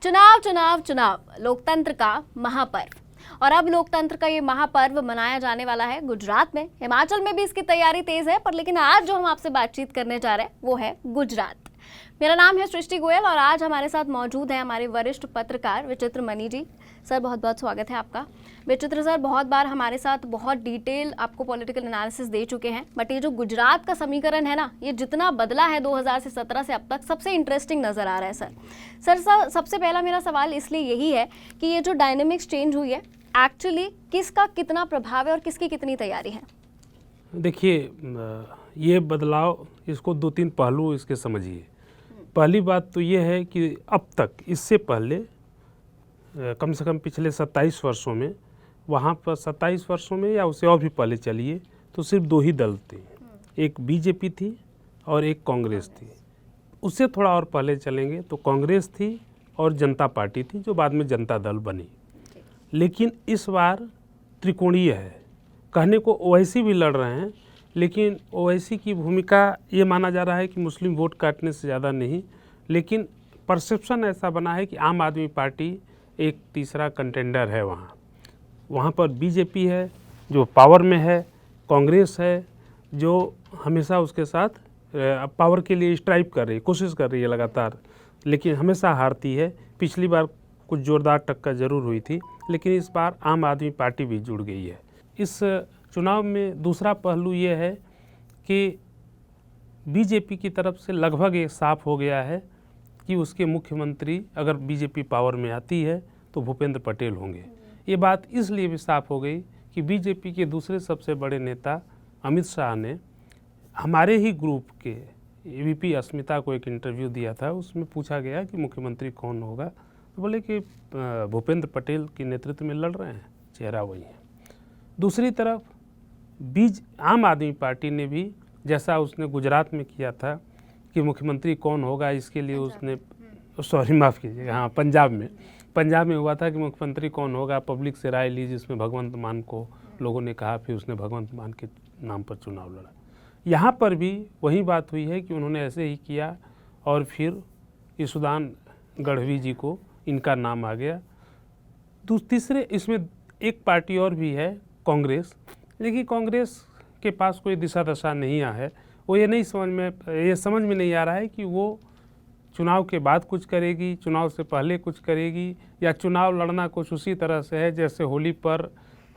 चुनाव चुनाव चुनाव लोकतंत्र का महापर्व। और अब लोकतंत्र का ये महापर्व मनाया जाने वाला है गुजरात में। हिमाचल में भी इसकी तैयारी तेज है, पर लेकिन आज जो हम आपसे बातचीत करने जा रहे हैं वो है गुजरात। मेरा नाम है सृष्टि गोयल और आज हमारे साथ मौजूद है हमारे वरिष्ठ पत्रकार विचित्र मनी जी। सर बहुत बहुत स्वागत है आपका। विचित्र सर बहुत बार हमारे साथ बहुत डिटेल आपको पॉलिटिकल एनालिसिस दे चुके हैं, बट ये जो गुजरात का समीकरण है ना, ये जितना बदला है 2017 से अब तक सबसे इंटरेस्टिंग नज़र आ रहा है सर। सबसे पहला मेरा सवाल इसलिए यही है कि ये जो डायनेमिक्स चेंज हुई है एक्चुअली किसका कितना प्रभाव है और किसकी कितनी तैयारी है? देखिए, ये बदलाव, इसको दो तीन पहलू इसके समझिए। पहली बात तो ये है कि अब तक इससे पहले कम से कम पिछले 27 वर्षों में, वहाँ पर 27 वर्षों में या उससे और भी पहले चलिए तो सिर्फ दो ही दल थे, एक बीजेपी थी और एक कांग्रेस थी। उससे थोड़ा और पहले चलेंगे तो कांग्रेस थी और जनता पार्टी थी जो बाद में जनता दल बनी। लेकिन इस बार त्रिकोणीय है। कहने को ओवैसी भी लड़ रहे हैं, लेकिन ओवैसी की भूमिका ये माना जा रहा है कि मुस्लिम वोट काटने से ज़्यादा नहीं, लेकिन परसेप्शन ऐसा बना है कि आम आदमी पार्टी एक तीसरा कंटेंडर है। वहाँ पर बीजेपी है जो पावर में है, कांग्रेस है जो हमेशा उसके साथ पावर के लिए स्ट्राइव कर रही है, कोशिश कर रही है लगातार, लेकिन हमेशा हारती है। पिछली बार कुछ जोरदार टक्कर जरूर हुई थी, लेकिन इस बार आम आदमी पार्टी भी जुड़ गई है। इस चुनाव में दूसरा पहलू ये है कि बीजेपी की तरफ से लगभग ये साफ हो गया है कि उसके मुख्यमंत्री अगर बीजेपी पावर में आती है तो भूपेंद्र पटेल होंगे। ये बात इसलिए भी साफ हो गई कि बीजेपी के दूसरे सबसे बड़े नेता अमित शाह ने हमारे ही ग्रुप के वीपी अस्मिता को एक इंटरव्यू दिया था। उसमें पूछा गया कि मुख्यमंत्री कौन होगा, तो बोले कि भूपेंद्र पटेल के नेतृत्व में लड़ रहे हैं, चेहरा वही है। दूसरी तरफ आम आदमी पार्टी ने भी, जैसा उसने गुजरात में किया था कि मुख्यमंत्री कौन होगा, इसके लिए उसने माफ़ कीजिएगा, हाँ, पंजाब में हुआ था कि मुख्यमंत्री कौन होगा, पब्लिक से राय ली, जिसमें भगवंत मान को लोगों ने कहा, फिर उसने भगवंत मान के नाम पर चुनाव लड़ा। यहाँ पर भी वही बात हुई है कि उन्होंने ऐसे ही किया और फिर ईसुदान गढ़वी जी को इनका नाम आ गया। तीसरे इसमें एक पार्टी और भी है, कांग्रेस। लेकिन कांग्रेस के पास कोई दिशा दशा नहीं आ है। वो ये समझ में नहीं आ रहा है कि वो चुनाव के बाद कुछ करेगी, चुनाव से पहले कुछ करेगी, या चुनाव लड़ना कुछ उसी तरह से है जैसे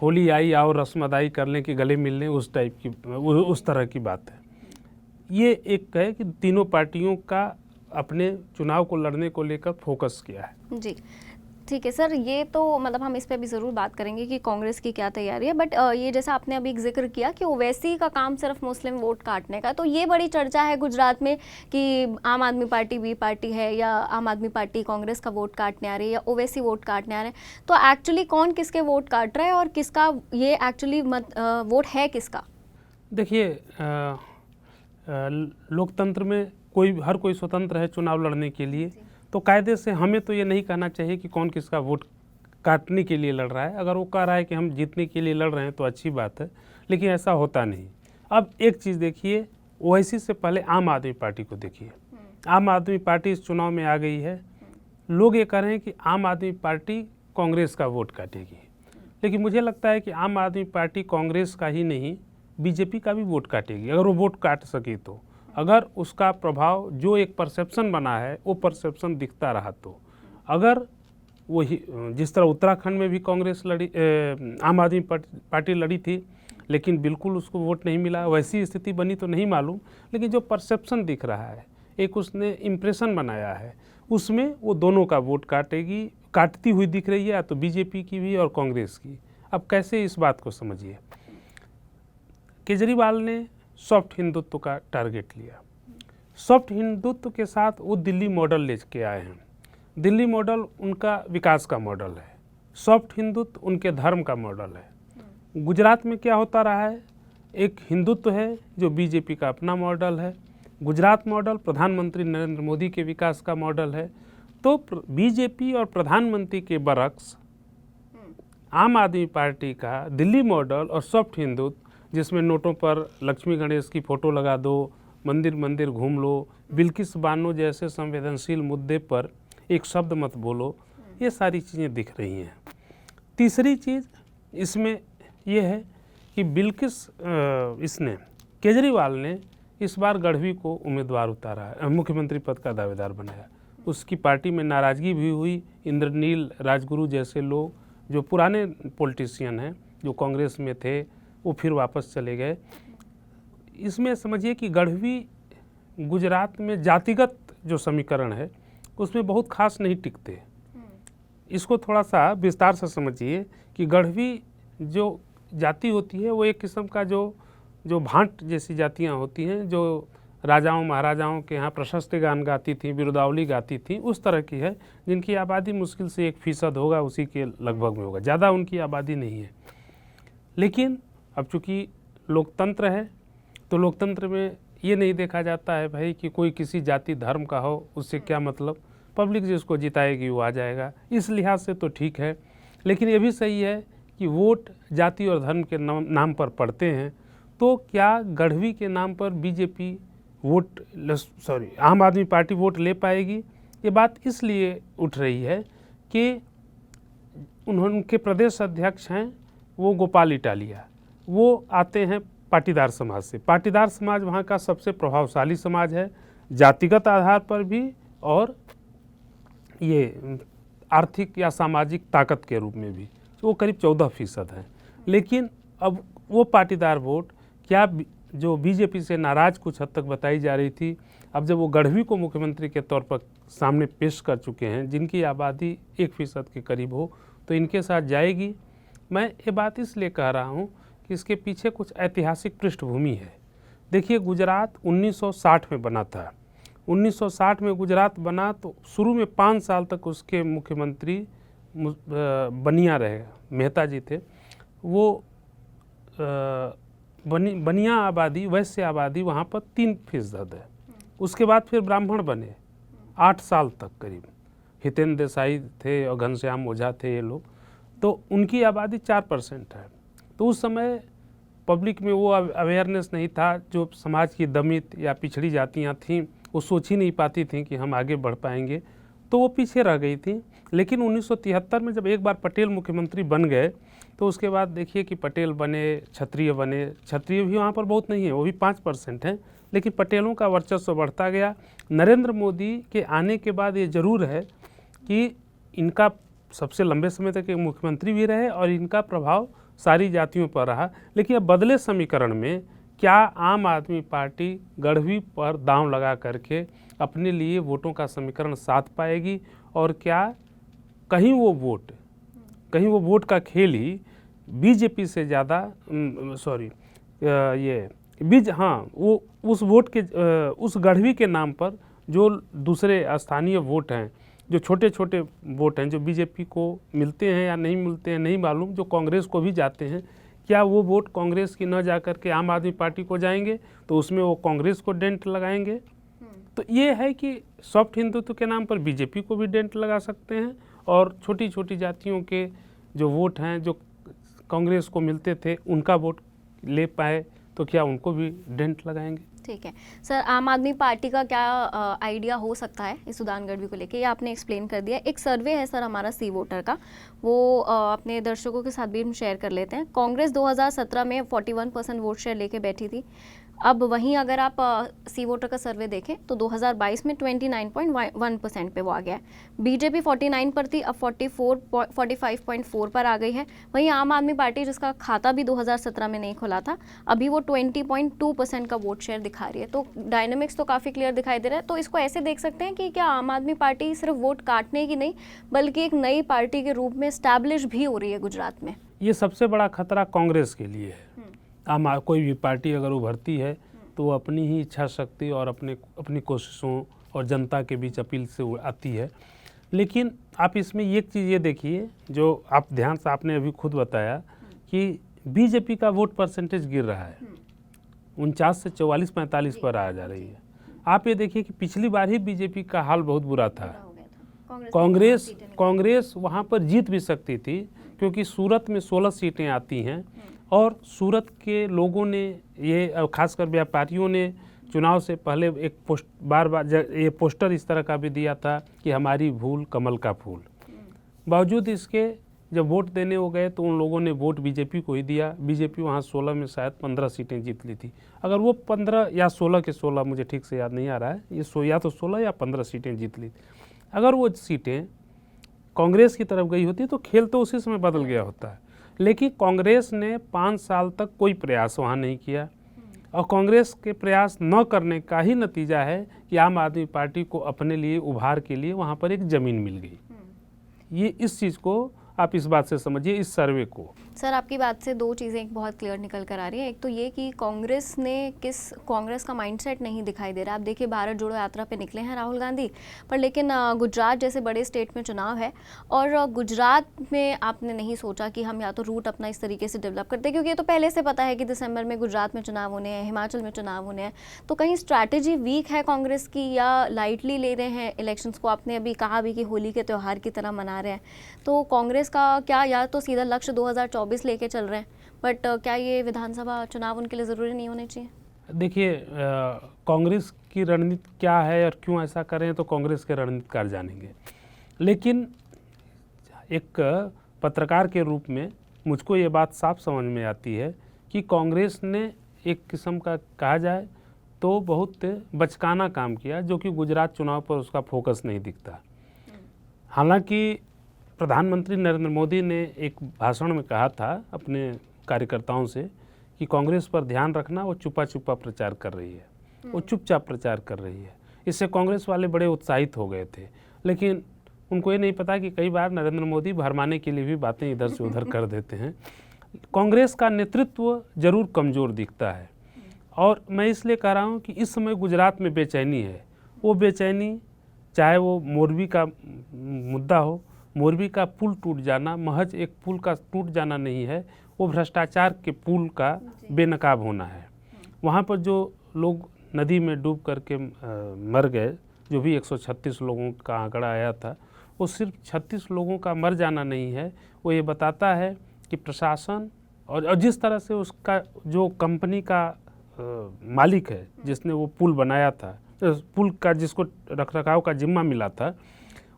होली आई आओ रस्म अदाई कर लें कि गले मिलने, उस टाइप की, उस तरह की बात है। ये एक है कि तीनों पार्टियों का अपने चुनाव को लड़ने को लेकर फोकस किया है। जी ठीक है सर, ये तो मतलब हम इस पे भी ज़रूर बात करेंगे कि कांग्रेस की क्या तैयारी है, बट ये जैसा आपने अभी एक जिक्र किया कि ओवैसी का काम सिर्फ मुस्लिम वोट काटने का, तो ये बड़ी चर्चा है गुजरात में कि आम आदमी पार्टी बी पार्टी है, या आम आदमी पार्टी कांग्रेस का वोट काटने आ रही है, या ओवैसी वोट काटने आ रहे हैं। तो एक्चुअली कौन किसके वोट काट रहा है और किसका ये एक्चुअली वोट है किसका? देखिए, लोकतंत्र में हर कोई स्वतंत्र है चुनाव लड़ने के लिए, तो कायदे से हमें तो ये नहीं कहना चाहिए कि कौन किसका वोट काटने के लिए लड़ रहा है। अगर वो कह रहा है कि हम जीतने के लिए लड़ रहे हैं तो अच्छी बात है, लेकिन ऐसा होता नहीं। अब एक चीज़ देखिए, ओवैसी से पहले आम आदमी पार्टी को देखिए। आम आदमी पार्टी इस चुनाव में आ गई है। लोग ये कह रहे हैं कि आम आदमी पार्टी कांग्रेस का वोट काटेगी, लेकिन मुझे लगता है कि आम आदमी पार्टी कांग्रेस का ही नहीं, बीजेपी का भी वोट काटेगी, अगर वो वोट काट सकी तो। अगर उसका प्रभाव, जो एक परसेप्शन बना है, वो परसेप्शन दिखता रहा तो। अगर वही जिस तरह उत्तराखंड में भी कांग्रेस लड़ी, आम आदमी पार्टी लड़ी थी, लेकिन बिल्कुल उसको वोट नहीं मिला, वैसी स्थिति बनी तो नहीं मालूम, लेकिन जो परसेप्शन दिख रहा है, एक उसने इम्प्रेशन बनाया है, उसमें वो दोनों का वोट काटती हुई दिख रही है, या तो बीजेपी की भी और कांग्रेस की। अब कैसे इस बात को समझिए, केजरीवाल ने सॉफ्ट हिंदुत्व का टारगेट लिया। सॉफ्ट हिंदुत्व के साथ वो दिल्ली मॉडल लेके आए हैं। दिल्ली मॉडल उनका विकास का मॉडल है, सॉफ्ट हिंदुत्व उनके धर्म का मॉडल है। गुजरात में क्या होता रहा है, एक हिंदुत्व है जो बीजेपी का अपना मॉडल है, गुजरात मॉडल प्रधानमंत्री नरेंद्र मोदी के विकास का मॉडल है। तो बीजेपी और प्रधानमंत्री के बरक्स आम आदमी पार्टी का दिल्ली मॉडल और सॉफ्ट हिंदुत्व, जिसमें नोटों पर लक्ष्मी गणेश की फ़ोटो लगा दो, मंदिर मंदिर घूम लो, बिल्किस बानो जैसे संवेदनशील मुद्दे पर एक शब्द मत बोलो, ये सारी चीज़ें दिख रही हैं। तीसरी चीज़ इसमें ये है कि इसने केजरीवाल ने इस बार गढ़वी को उम्मीदवार उतारा, मुख्यमंत्री पद का दावेदार बनाया। उसकी पार्टी में नाराज़गी भी हुई। इंद्रनील राजगुरु जैसे लोग जो पुराने पॉलिटिशियन हैं, जो कांग्रेस में थे, वो फिर वापस चले गए। इसमें समझिए कि गढ़वी गुजरात में जातिगत जो समीकरण है उसमें बहुत खास नहीं टिकते। इसको थोड़ा सा विस्तार से समझिए कि गढ़वी जो जाति होती है वो एक किस्म का जो भांट जैसी जातियां होती हैं, जो राजाओं महाराजाओं के यहाँ प्रशस्त गान गाती थी, बिरुदावली गाती थी, उस तरह की है, जिनकी आबादी मुश्किल से 1% होगा, उसी के लगभग में होगा, ज़्यादा उनकी आबादी नहीं है। लेकिन अब चूँकि लोकतंत्र है तो लोकतंत्र में ये नहीं देखा जाता है भाई कि कोई किसी जाति धर्म का हो, उससे क्या मतलब, पब्लिक जिसको जिताएगी वो आ जाएगा। इस लिहाज से तो ठीक है, लेकिन ये भी सही है कि वोट जाति और धर्म के नाम पर पड़ते हैं। तो क्या गढ़वी के नाम पर बीजेपी आम आदमी पार्टी वोट ले पाएगी? ये बात इसलिए उठ रही है कि उनके प्रदेश अध्यक्ष हैं वो गोपाल इटालिया, वो आते हैं पाटीदार समाज से। पाटीदार समाज वहाँ का सबसे प्रभावशाली समाज है, जातिगत आधार पर भी और ये आर्थिक या सामाजिक ताकत के रूप में भी। वो करीब 14% है। लेकिन अब वो पाटीदार वोट क्या जो बीजेपी से नाराज़ कुछ हद तक बताई जा रही थी, अब जब वो गढ़वी को मुख्यमंत्री के तौर पर सामने पेश कर चुके हैं, जिनकी आबादी 1% के करीब हो, तो इनके साथ जाएगी। मैं ये बात इसलिए कह रहा हूँ कि इसके पीछे कुछ ऐतिहासिक पृष्ठभूमि है। देखिए, गुजरात 1960 में बना था। 1960 में गुजरात बना तो शुरू में 5 साल तक उसके मुख्यमंत्री बनिया रहे, मेहता जी थे। वो बनिया आबादी, वैश्य आबादी वहाँ पर 3% है। उसके बाद फिर ब्राह्मण बने 8 साल तक करीब, हितेंद्र देसाई थे और घनश्याम ओझा थे ये लोग, तो उनकी आबादी 4% है। तो उस समय पब्लिक में वो अवेयरनेस नहीं था, जो समाज की दमित या पिछड़ी जातियाँ थीं वो सोच ही नहीं पाती थीं कि हम आगे बढ़ पाएंगे, तो वो पीछे रह गई थी। लेकिन 1973 में जब एक बार पटेल मुख्यमंत्री बन गए तो उसके बाद देखिए कि पटेल बने, क्षत्रिय बने। क्षत्रिय भी वहाँ पर बहुत नहीं है, वो भी 5% हैं, लेकिन पटेलों का वर्चस्व बढ़ता गया। नरेंद्र मोदी के आने के बाद ये ज़रूर है कि इनका सबसे लंबे समय तक एक मुख्यमंत्री भी रहे और इनका प्रभाव सारी जातियों पर रहा। लेकिन अब बदले समीकरण में क्या आम आदमी पार्टी गढ़वी पर दांव लगा करके अपने लिए वोटों का समीकरण साध पाएगी, और क्या कहीं वो वोट का खेल ही बीजेपी से ज़्यादा वो उस वोट के उस गढ़वी के नाम पर जो दूसरे स्थानीय वोट हैं, जो छोटे छोटे वोट हैं, जो बीजेपी को मिलते हैं या नहीं मिलते हैं नहीं मालूम, जो कांग्रेस को भी जाते हैं, क्या वो वोट कांग्रेस की न जा कर के आम आदमी पार्टी को जाएंगे तो उसमें वो कांग्रेस को डेंट लगाएंगे? तो ये है कि सॉफ्ट हिंदुत्व के नाम पर बीजेपी को भी डेंट लगा सकते हैं, और छोटी छोटी जातियों के जो वोट हैं जो कांग्रेस को मिलते थे उनका वोट ले पाए तो क्या उनको भी डेंट लगाएंगे? ठीक है सर, आम आदमी पार्टी का क्या आइडिया हो सकता है इस उदान गढ़वी को लेके, ये आपने एक्सप्लेन कर दिया। एक सर्वे है सर हमारा सी वोटर का, वो अपने दर्शकों के साथ भी हम शेयर कर लेते हैं। कांग्रेस 2017 में 41% वोट शेयर लेके बैठी थी। अब वहीं अगर आप सी वोटर का सर्वे देखें तो 2022 में 29.1% पे वो आ गया है। बीजेपी 49 पर थी, अब 45.4 पर आ गई है। वहीं आम आदमी पार्टी, जिसका खाता भी 2017 में नहीं खुला था, अभी वो 20.2% का वोट शेयर दिखा रही है। तो डायनामिक्स तो काफ़ी क्लियर दिखाई दे रहा है। तो इसको ऐसे देख सकते हैं कि क्या आम आदमी पार्टी सिर्फ वोट काटने की नहीं बल्कि एक नई पार्टी के रूप में स्टैब्लिश भी हो रही है गुजरात में? ये सबसे बड़ा खतरा कांग्रेस के लिए है। कोई भी पार्टी अगर उभरती है तो वो अपनी ही इच्छा शक्ति और अपनी कोशिशों और जनता के बीच अपील से आती है। लेकिन आप इसमें एक चीज़ ये देखिए, जो आप ध्यान से आपने अभी खुद बताया कि बीजेपी का वोट परसेंटेज गिर रहा है, 49 से 44-45 पर आ जा रही है। आप ये देखिए कि पिछली बार ही बीजेपी का हाल बहुत बुरा था। कांग्रेस वहाँ पर जीत भी सकती थी, क्योंकि सूरत में 16 सीटें आती हैं और सूरत के लोगों ने, ये खासकर व्यापारियों ने चुनाव से पहले एक बार ये पोस्टर इस तरह का भी दिया था कि हमारी भूल कमल का फूल। बावजूद इसके जब वोट देने हो गए तो उन लोगों ने वोट बीजेपी को ही दिया। बीजेपी वहाँ 16 में शायद 15 सीटें जीत ली थी। अगर वो 15 या 16 के 16, मुझे ठीक से याद नहीं आ रहा है, ये या तो 16 या 15 सीटें जीत ली थी। अगर वो सीटें कांग्रेस की तरफ गई होती तो खेल तो उसी समय बदल गया होता है। लेकिन कांग्रेस ने 5 साल तक कोई प्रयास वहाँ नहीं किया, और कांग्रेस के प्रयास न करने का ही नतीजा है कि आम आदमी पार्टी को अपने लिए उभार के लिए वहाँ पर एक ज़मीन मिल गई। ये इस चीज़ को आप इस बात से समझिए, इस सर्वे को। सर, आपकी बात से दो चीज़ें एक बहुत क्लियर निकल कर आ रही है। एक तो ये कि कांग्रेस का माइंडसेट नहीं दिखाई दे रहा। आप देखिए, भारत जोड़ो यात्रा पे निकले हैं राहुल गांधी, पर लेकिन गुजरात जैसे बड़े स्टेट में चुनाव है, और गुजरात में आपने नहीं सोचा कि हम या तो रूट अपना इस तरीके से डेवलप करते, क्योंकि ये तो पहले से पता है कि दिसंबर में गुजरात में चुनाव होने हैं, हिमाचल में चुनाव होने हैं। तो कहीं स्ट्रैटेजी वीक है कांग्रेस की, या लाइटली ले रहे हैं इलेक्शंस को? आपने अभी कहा भी कि होली के त्यौहार की तरह मना रहे हैं, तो कांग्रेस का क्या या तो सीधा लक्ष्य 2024 लेके चल रहे हैं, बट क्या ये विधानसभा चुनाव उनके लिए ज़रूरी नहीं होने चाहिए? देखिए, कांग्रेस की रणनीति क्या है और क्यों ऐसा करें तो कांग्रेस के रणनीतिकार जानेंगे। लेकिन एक पत्रकार के रूप में मुझको ये बात साफ समझ में आती है कि कांग्रेस ने एक किस्म का कहा जाए तो बहुत बचकाना काम किया, जो कि गुजरात चुनाव पर उसका फोकस नहीं दिखता। हालांकि प्रधानमंत्री नरेंद्र मोदी ने एक भाषण में कहा था अपने कार्यकर्ताओं से कि कांग्रेस पर ध्यान रखना, वो छुपा छुपा प्रचार कर रही है, वो चुपचाप प्रचार कर रही है। इससे कांग्रेस वाले बड़े उत्साहित हो गए थे, लेकिन उनको ये नहीं पता कि कई बार नरेंद्र मोदी भरमाने के लिए भी बातें इधर से उधर कर देते हैं। कांग्रेस का नेतृत्व जरूर कमज़ोर दिखता है, और मैं इसलिए कह रहा हूँ कि इस समय गुजरात में बेचैनी है। वो बेचैनी चाहे वो मोरबी का मुद्दा हो, मोरबी का पुल टूट जाना महज एक पुल का टूट जाना नहीं है, वो भ्रष्टाचार के पुल का बेनकाब होना है। वहाँ पर जो लोग नदी में डूब करके मर गए, जो भी 136 लोगों का आंकड़ा आया था, वो सिर्फ 36 लोगों का मर जाना नहीं है, वो ये बताता है कि प्रशासन और जिस तरह से उसका जो कंपनी का मालिक है जिसने वो पुल बनाया था, पुल का जिसको रखरखाव का जिम्मा मिला था,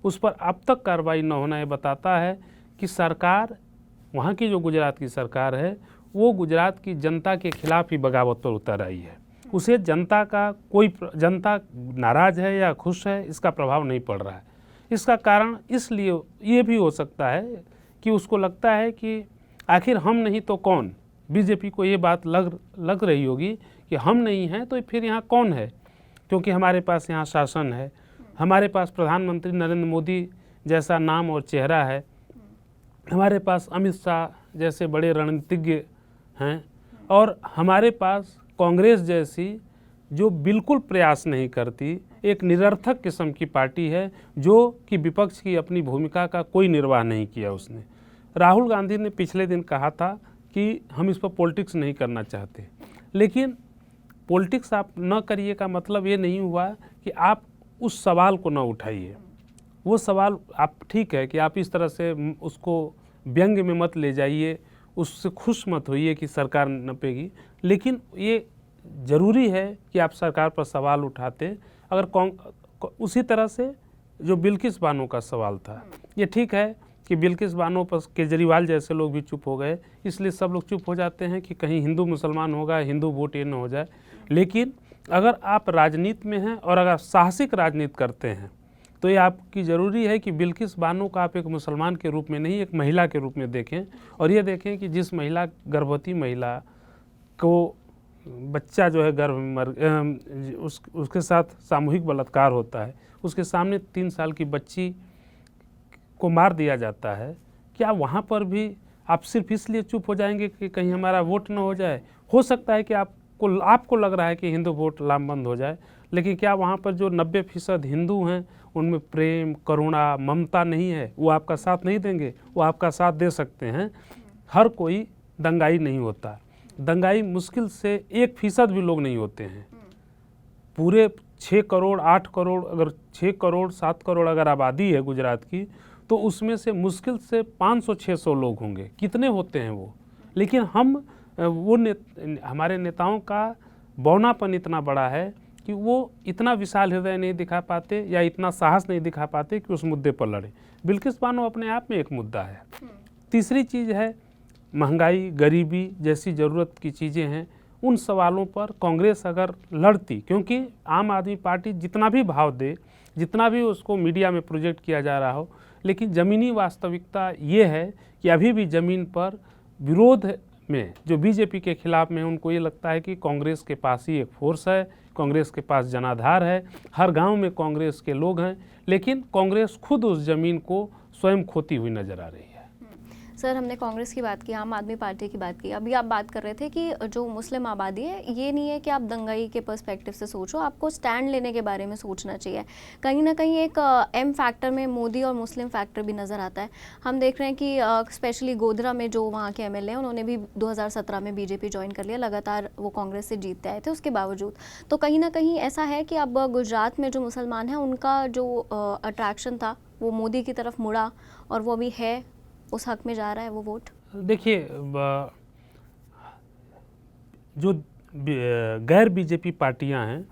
उस पर अब तक कार्रवाई न होना ये बताता है कि सरकार, वहाँ की जो गुजरात की सरकार है, वो गुजरात की जनता के खिलाफ ही बगावत पर उतर आई है। उसे जनता नाराज़ है या खुश है, इसका प्रभाव नहीं पड़ रहा है। इसका कारण इसलिए ये भी हो सकता है कि उसको लगता है कि आखिर हम नहीं तो कौन। बीजेपी को ये बात लग रही होगी कि हम नहीं हैं तो फिर यहाँ कौन है, क्योंकि हमारे पास यहाँ शासन है, हमारे पास प्रधानमंत्री नरेंद्र मोदी जैसा नाम और चेहरा है, हमारे पास अमित शाह जैसे बड़े रणनीतिज्ञ हैं, और हमारे पास कांग्रेस जैसी जो बिल्कुल प्रयास नहीं करती, एक निरर्थक किस्म की पार्टी है, जो कि विपक्ष की अपनी भूमिका का कोई निर्वाह नहीं किया उसने। राहुल गांधी ने पिछले दिन कहा था कि हम इस पर पॉलिटिक्स नहीं करना चाहते, लेकिन पॉलिटिक्स आप न करिए का मतलब ये नहीं हुआ कि आप उस सवाल को न उठाइए। वो सवाल आप ठीक है कि आप इस तरह से उसको व्यंग में मत ले जाइए, उससे खुश मत होइए कि सरकार नपेगी, लेकिन ये ज़रूरी है कि आप सरकार पर सवाल उठाते। अगर उसी तरह से जो बिल्किस बानो का सवाल था, ये ठीक है कि बिल्किस बानो पर केजरीवाल जैसे लोग भी चुप हो गए, इसलिए सब लोग चुप हो जाते हैं कि कहीं हिंदू मुसलमान होगा, हिंदू वोट ये न हो जाए। लेकिन अगर आप राजनीति में हैं और अगर साहसिक राजनीति करते हैं तो ये आपकी ज़रूरी है कि बिल्किस बानो का आप एक मुसलमान के रूप में नहीं, एक महिला के रूप में देखें, और ये देखें कि जिस महिला, गर्भवती महिला को बच्चा जो है गर्भ में उसके साथ सामूहिक बलात्कार होता है, उसके सामने 3 साल की बच्ची को मार दिया जाता है, क्या वहाँ पर भी आप सिर्फ इसलिए चुप हो जाएंगे कि कहीं हमारा वोट न हो जाए? हो सकता है कि आपको लग रहा है कि हिंदू वोट लामबंद हो जाए, लेकिन क्या वहाँ पर जो 90% हिंदू हैं उनमें प्रेम, करुणा, ममता नहीं है? वो आपका साथ नहीं देंगे? वो आपका साथ दे सकते हैं। हर कोई दंगाई नहीं होता, दंगाई मुश्किल से 1% भी लोग नहीं होते हैं। पूरे 6 करोड़ 8 करोड़, अगर 6 करोड़ 7 करोड़ अगर आबादी है गुजरात की, तो उसमें से मुश्किल से 500-600 लोग होंगे। कितने होते हैं वो? लेकिन हम हमारे नेताओं का बौनापन इतना बड़ा है कि वो इतना विशाल हृदय नहीं दिखा पाते या इतना साहस नहीं दिखा पाते कि उस मुद्दे पर लड़े। बिल्किस बानो अपने आप में एक मुद्दा है। तीसरी चीज़ है महंगाई, गरीबी जैसी ज़रूरत की चीज़ें हैं, उन सवालों पर कांग्रेस अगर लड़ती, क्योंकि आम आदमी पार्टी जितना भी भाव दे, जितना भी उसको मीडिया में प्रोजेक्ट किया जा रहा हो, लेकिन ज़मीनी वास्तविकता ये है कि अभी भी ज़मीन पर विरोध में जो बीजेपी के खिलाफ में, उनको ये लगता है कि कांग्रेस के पास ही एक फोर्स है, कांग्रेस के पास जनाधार है, हर गांव में कांग्रेस के लोग हैं, लेकिन कांग्रेस खुद उस ज़मीन को स्वयं खोती हुई नजर आ रही है। सर, हमने कांग्रेस की बात की, आम आदमी पार्टी की बात की, अभी आप बात कर रहे थे कि जो मुस्लिम आबादी है, ये नहीं है कि आप दंगाई के पर्सपेक्टिव से सोचो, आपको स्टैंड लेने के बारे में सोचना चाहिए। कहीं ना कहीं एक एम फैक्टर में मोदी और मुस्लिम फैक्टर भी नज़र आता है। हम देख रहे हैं कि स्पेशली गोधरा में जो वहाँ के एमएलए हैं, उन्होंने भी 2017 में बीजेपी ज्वाइन कर लिया, लगातार वो कांग्रेस से जीतते आए थे उसके बावजूद। तो कहीं ना कहीं ऐसा है कि अब गुजरात में जो मुसलमान हैं, उनका जो अट्रैक्शन था वो मोदी की तरफ मुड़ा और वो भी है, उस हक में जा रहा है वो वोट। देखिए, जो गैर बीजेपी पार्टियां हैं,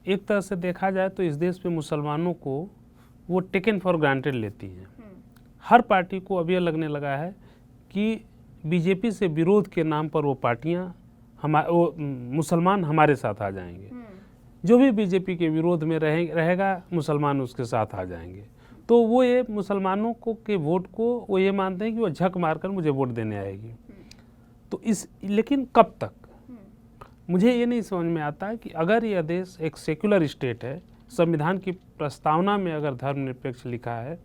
एक तरह से देखा जाए तो इस देश में मुसलमानों को वो टेकन फॉर ग्रांटेड लेती हैं। हर पार्टी को अब ये लगने लगा है कि बीजेपी से विरोध के नाम पर वो पार्टियां वो मुसलमान हमारे साथ आ जाएंगे, जो भी बीजेपी के विरोध में रहेगा मुसलमान उसके साथ आ जाएंगे। तो वो ये मुसलमानों को के वोट को वो ये मानते हैं कि वो झक मारकर मुझे वोट देने आएगी। तो लेकिन कब तक, मुझे ये नहीं समझ में आता है कि अगर यह देश एक सेक्युलर स्टेट है, संविधान की प्रस्तावना में अगर धर्मनिरपेक्ष लिखा है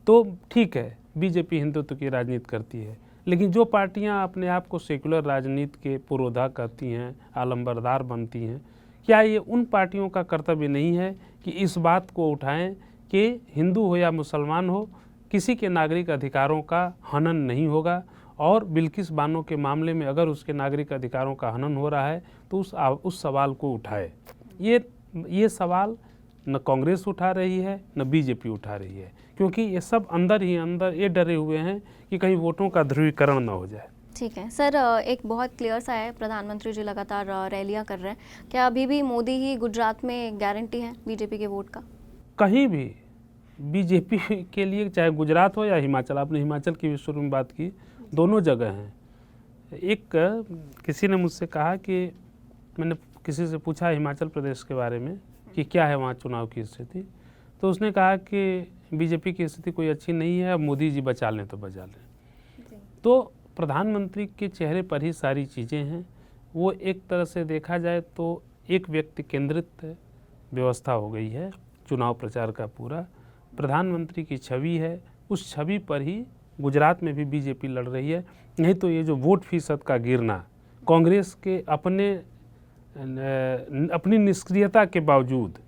तो ठीक है, बीजेपी हिंदुत्व की राजनीति करती है, लेकिन जो पार्टियां अपने आप को सेक्युलर राजनीति के पुरोधा करती हैं, आलम्बरदार बनती हैं, क्या ये उन पार्टियों का कर्तव्य नहीं है कि इस बात को उठाएं कि हिंदू हो या मुसलमान हो, किसी के नागरिक अधिकारों का हनन नहीं होगा, और बिल्किस बानो के मामले में अगर उसके नागरिक अधिकारों का हनन हो रहा है तो उस सवाल को उठाए। ये सवाल न कांग्रेस उठा रही है न बीजेपी उठा रही है, क्योंकि ये सब अंदर ही अंदर ये डरे हुए हैं कि कहीं वोटों का ध्रुवीकरण न हो जाए। ठीक है सर, एक बहुत क्लियर सा है, प्रधानमंत्री जी लगातार रैलियां कर रहे हैं, क्या अभी भी मोदी ही गुजरात में गारंटी है बीजेपी के वोट का? कहीं भी बीजेपी के लिए, चाहे गुजरात हो या हिमाचल, आपने हिमाचल की भी शुरू में बात की, दोनों जगह हैं। एक किसी ने मुझसे कहा कि, मैंने किसी से पूछा हिमाचल प्रदेश के बारे में कि क्या है वहाँ चुनाव की स्थिति, तो उसने कहा कि बीजेपी की स्थिति कोई अच्छी नहीं है, अब मोदी जी बचा लें तो बचा लें। तो प्रधानमंत्री के चेहरे पर ही सारी चीज़ें हैं। वो एक तरह से देखा जाए तो एक व्यक्ति केंद्रित व्यवस्था हो गई है चुनाव प्रचार का पूरा। प्रधानमंत्री की छवि है, उस छवि पर ही गुजरात में भी बीजेपी लड़ रही है। नहीं तो ये जो वोट फीसद का गिरना, कांग्रेस के अपनी निष्क्रियता के बावजूद,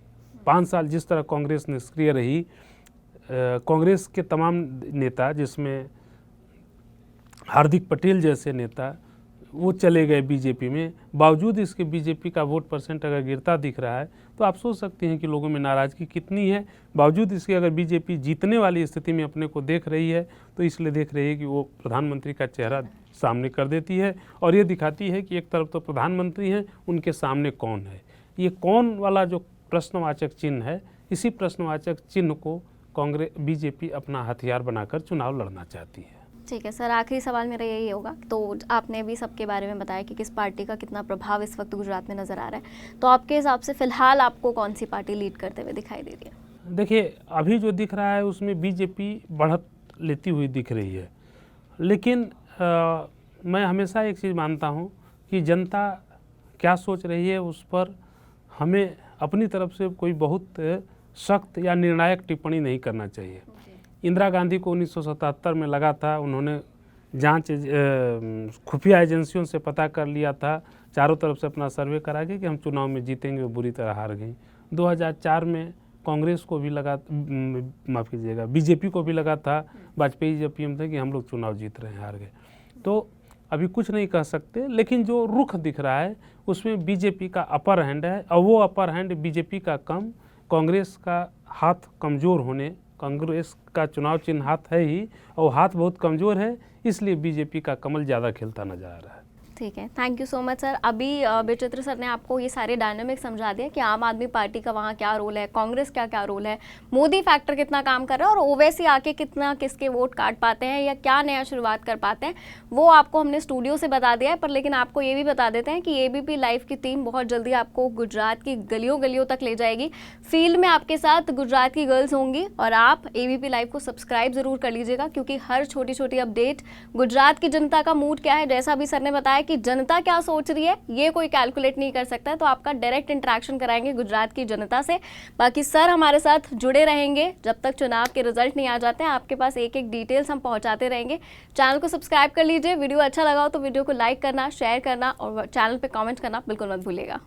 5 साल जिस तरह कांग्रेस निष्क्रिय रही, कांग्रेस के तमाम नेता, जिसमें हार्दिक पटेल जैसे नेता, वो चले गए बीजेपी में, बावजूद इसके बीजेपी का वोट परसेंट अगर गिरता दिख रहा है तो आप सोच सकते हैं कि लोगों में नाराज़गी कितनी है। बावजूद इसके अगर बीजेपी जीतने वाली स्थिति में अपने को देख रही है तो इसलिए देख रही है कि वो प्रधानमंत्री का चेहरा सामने कर देती है और ये दिखाती है कि एक तरफ तो प्रधानमंत्री हैं, उनके सामने कौन है। ये कौन वाला जो प्रश्नवाचक चिन्ह है, इसी प्रश्नवाचक चिन्ह को बीजेपी अपना हथियार बनाकर चुनाव लड़ना चाहती है। ठीक है सर, आखिरी सवाल मेरा यही होगा, तो आपने भी सबके बारे में बताया कि किस पार्टी का कितना प्रभाव इस वक्त गुजरात में नज़र आ रहा है, तो आपके हिसाब से फ़िलहाल आपको कौन सी पार्टी लीड करते हुए दिखाई दे रही है? देखिए, अभी जो दिख रहा है उसमें बीजेपी बढ़त लेती हुई दिख रही है, लेकिन मैं हमेशा एक चीज़ मानता हूँ कि जनता क्या सोच रही है उस पर हमें अपनी तरफ से कोई बहुत सख्त या निर्णायक टिप्पणी नहीं करना चाहिए। इंदिरा गांधी को 1977 में लगा था, उन्होंने जांच खुफिया एजेंसियों से पता कर लिया था, चारों तरफ से अपना सर्वे करा के कि हम चुनाव में जीतेंगे, वो बुरी तरह हार गई। 2004 में कांग्रेस को भी लगा, माफ़ कीजिएगा, बीजेपी को भी लगा था, वाजपेयी जब पीएम थे, कि हम लोग चुनाव जीत रहे हैं, हार गए। तो अभी कुछ नहीं कह सकते, लेकिन जो रुख दिख रहा है उसमें बीजेपी का अपर हैंड है, और वो अपर हैंड बीजेपी का कम, कांग्रेस का हाथ कमज़ोर होने, कांग्रेस का चुनाव चिन्ह हाथ है ही और हाथ बहुत कमज़ोर है, इसलिए बीजेपी का कमल ज़्यादा खिलता नजर आ रहा है। ठीक है, thank you so much sir. अभी विचित्र सर ने आपको ये सारे डायनामिक समझा दिया कि आम आदमी पार्टी का वहाँ क्या रोल है, कांग्रेस का क्या रोल है, मोदी फैक्टर कितना काम कर रहा है और ओवैसी आके कितना किसके वोट काट पाते हैं या क्या नया शुरुआत कर पाते हैं, वो आपको हमने स्टूडियो से बता दिया है। पर लेकिन आपको ये भी बता देते हैं कि एबीपी लाइव की टीम बहुत जल्दी आपको गुजरात की गलियों गलियों तक ले जाएगी। फील्ड में आपके साथ गुजरात की गर्ल्स होंगी और आप एबीपी लाइव को सब्सक्राइब जरूर कर लीजिएगा, क्योंकि हर छोटी छोटी अपडेट, गुजरात की जनता का मूड क्या है, जैसा भी सर ने बताया कि जनता क्या सोच रही है ये कोई कैलकुलेट नहीं कर सकता है, तो आपका डायरेक्ट इंटरेक्शन कराएंगे गुजरात की जनता से। बाकी सर हमारे साथ जुड़े रहेंगे जब तक चुनाव के रिजल्ट नहीं आ जाते हैं, आपके पास एक एक डिटेल्स हम पहुंचाते रहेंगे। चैनल को सब्सक्राइब कर लीजिए, वीडियो अच्छा लगा हो तो वीडियो को लाइक करना, शेयर करना और चैनल पे कमेंट करना बिल्कुल मत भूलिएगा।